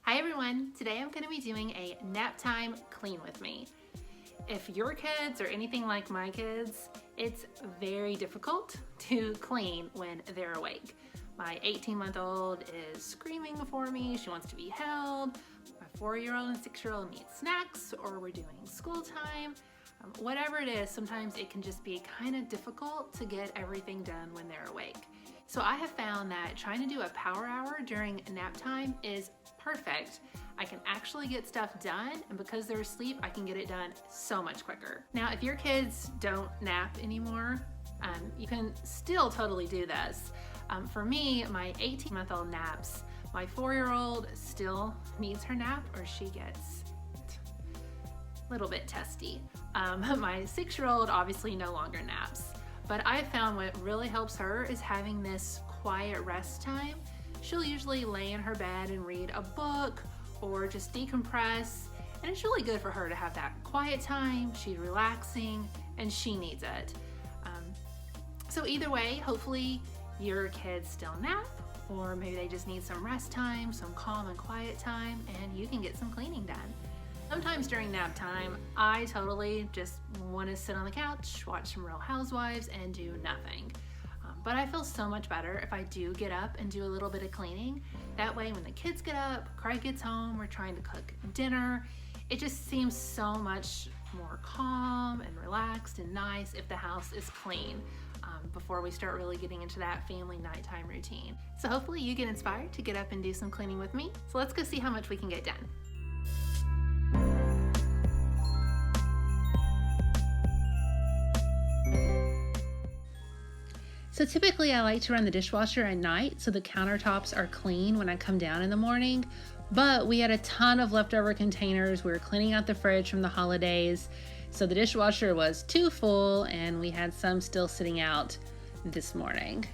Hi everyone, today I'm going to be doing a nap time clean with me. If your kids are anything like my kids, it's very difficult to clean when they're awake. My 18-month-old is screaming for me, she wants to be held. My 4-year-old and 6-year-old need snacks, or we're doing school time. Whatever it is, sometimes it can just be kind of difficult to get everything done when they're awake. So I have found that trying to do a power hour during nap time is perfect. I can actually get stuff done, and because they're asleep, I can get it done so much quicker. Now, if your kids don't nap anymore, you can still totally do this. For me, my 18-month-old naps. My 4-year-old still needs her nap, or she gets a little bit testy. My 6-year-old obviously no longer naps. But I found what really helps her is having this quiet rest time. She'll usually lay in her bed and read a book or just decompress, and it's really good for her to have that quiet time. She's relaxing and she needs it. So either way, hopefully your kids still nap, or maybe they just need some rest time, some calm and quiet time, and you can get some cleaning done. Sometimes during nap time, I totally just want to sit on the couch, watch some Real Housewives, and do nothing. But I feel so much better if I do get up and do a little bit of cleaning. That way, when the kids get up, Craig gets home, we're trying to cook dinner, it just seems so much more calm and relaxed and nice if the house is clean before we start really getting into that family nighttime routine. So hopefully you get inspired to get up and do some cleaning with me. So let's go see how much we can get done. So typically I like to run the dishwasher at night so the countertops are clean when I come down in the morning, but we had a ton of leftover containers. We were cleaning out the fridge from the holidays, so the dishwasher was too full and we had some still sitting out this morning.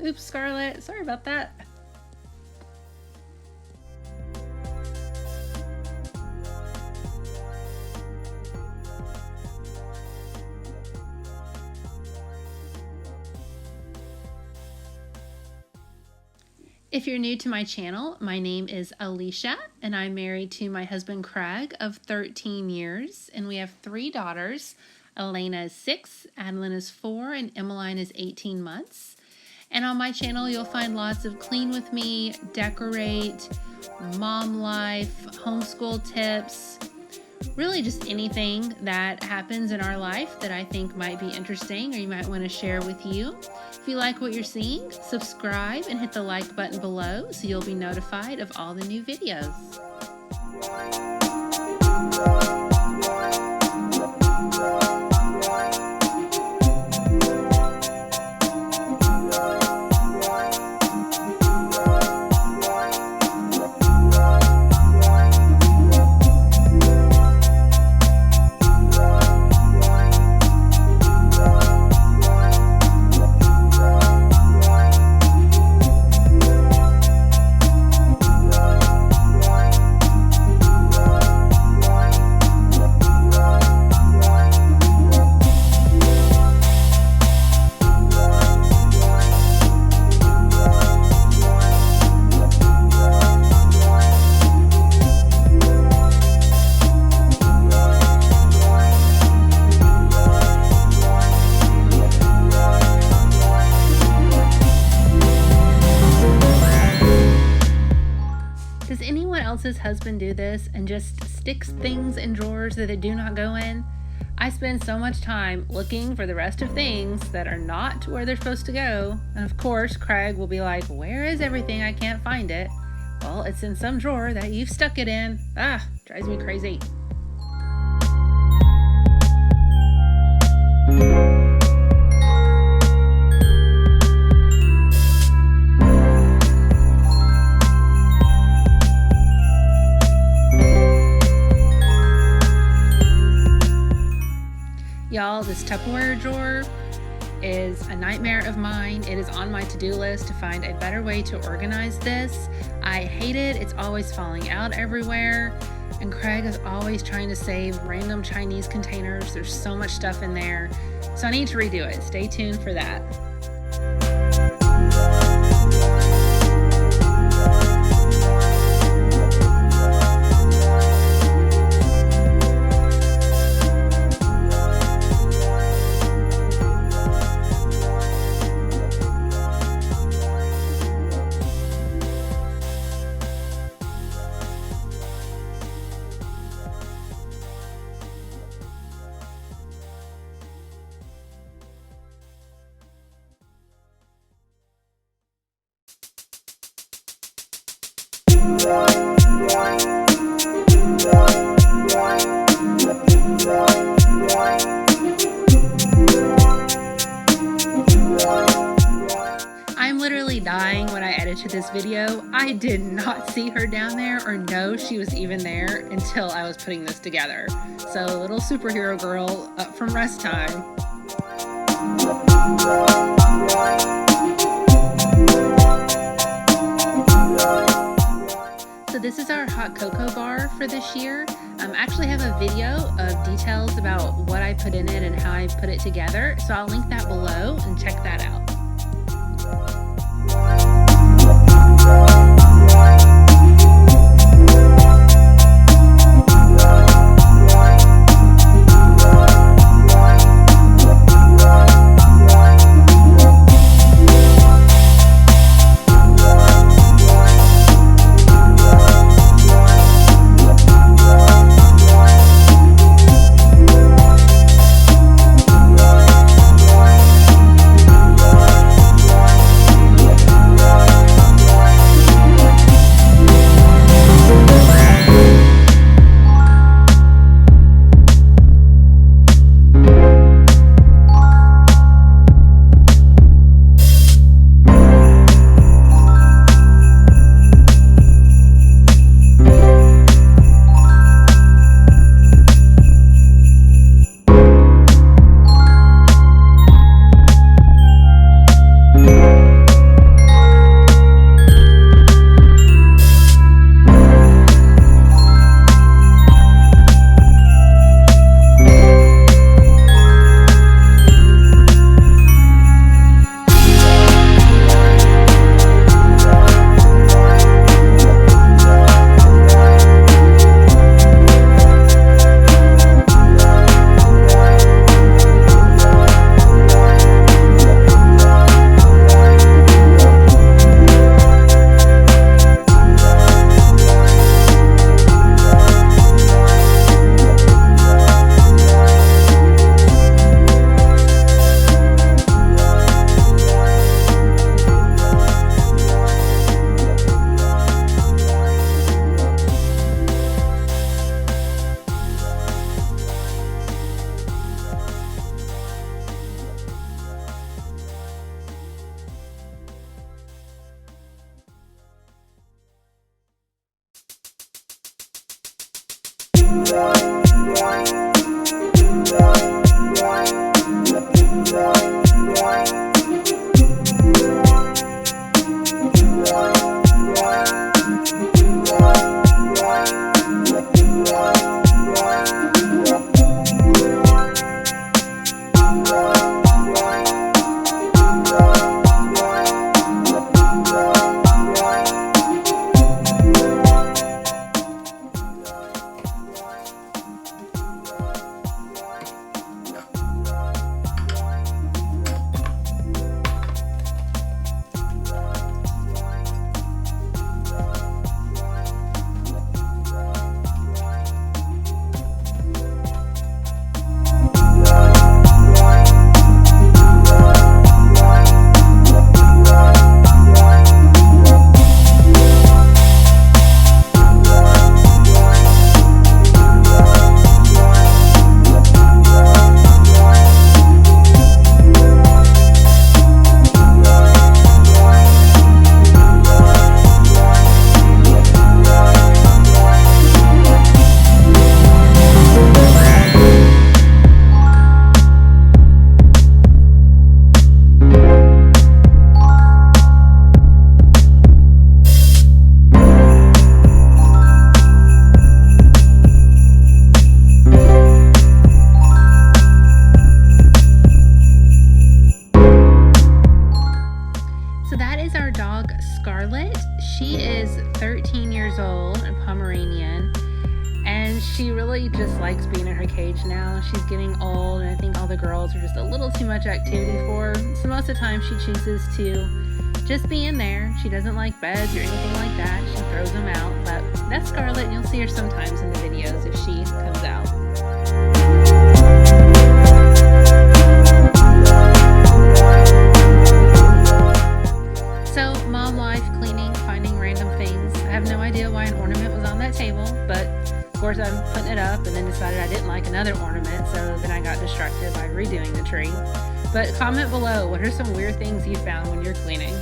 Oops, Scarlett, sorry about that. If you're new to my channel, my name is Alicia, and I'm married to my husband Craig of 13 years, and we have 3 daughters. Elena is 6, Adeline is 4, and Emmeline is 18 months. And on my channel, you'll find lots of clean with me, decorate, mom life, homeschool tips, really just anything that happens in our life that I think might be interesting or you might want to share with you. If you like what you're seeing, subscribe and hit the like button below so you'll be notified of all the new videos. Does anyone else's husband do this and just sticks things in drawers that they do not go in? I spend so much time looking for the rest of things that are not where they're supposed to go. And of course, Craig will be like, "Where is everything? I can't find it." Well, it's in some drawer that you've stuck it in. Drives me crazy. Y'all, this Tupperware drawer is a nightmare of mine. It is on my to-do list to find a better way to organize this. I hate it. It's always falling out everywhere. And Craig is always trying to save random Chinese containers. There's so much stuff in there. So I need to redo it. Stay tuned for that. I'm literally dying when I edited this video. I did not see her down there or know she was even there until I was putting this together. So little superhero girl up from rest time. So this is our hot cocoa bar for this year. I actually have a video of details about what I put in it and how I put it together. So I'll link that below and check that out. likes being in her cage now. She's getting old, and I think all the girls are just a little too much activity for her. So most of the time she chooses to just be in there. She doesn't like beds or anything like that. She throws them out. But that's Scarlett, and you'll see her sometimes in the videos if she comes out. So mom life, cleaning, finding random things. I have no idea why an ornament was on that table, but of course I'm putting it up and then decided I didn't like another ornament, so then I got distracted by redoing the tree. But comment below, what are some weird things you found when you're cleaning?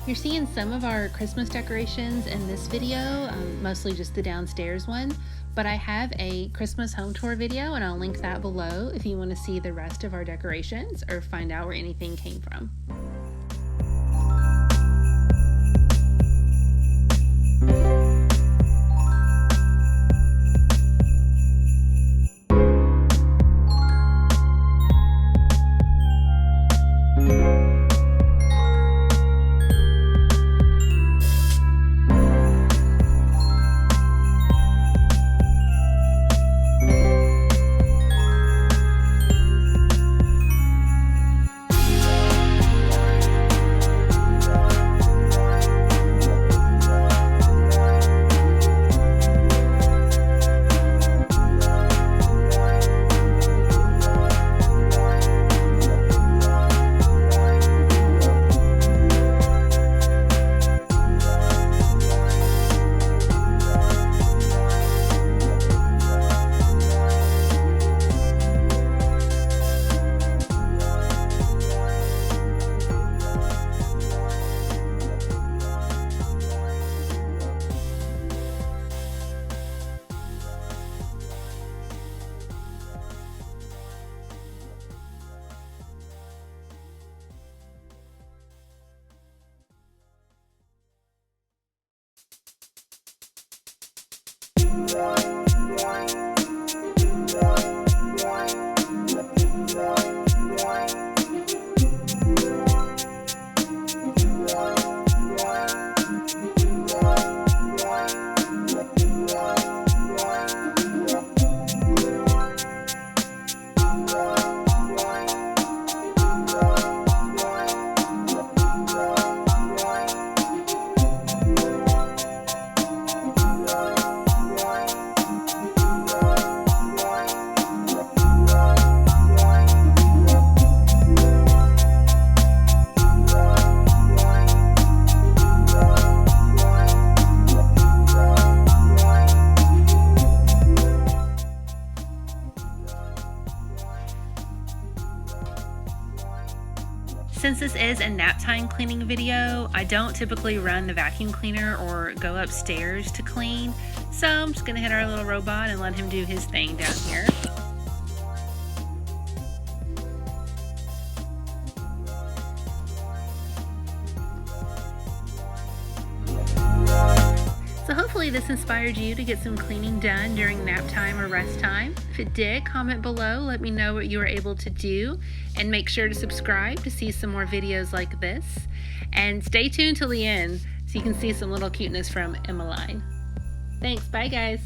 You're seeing some of our Christmas decorations in this video, mostly just the downstairs one, but I have a Christmas home tour video and I'll link that below if you want to see the rest of our decorations or find out where anything came from. Since this is a nap time cleaning video, I don't typically run the vacuum cleaner or go upstairs to clean, so I'm just gonna hit our little robot and let him do his thing down here. Hopefully this inspired you to get some cleaning done during nap time or rest time. If it did, comment below, let me know what you were able to do, and make sure to subscribe to see some more videos like this. And stay tuned till the end so you can see some little cuteness from Emmeline. Thanks, bye guys.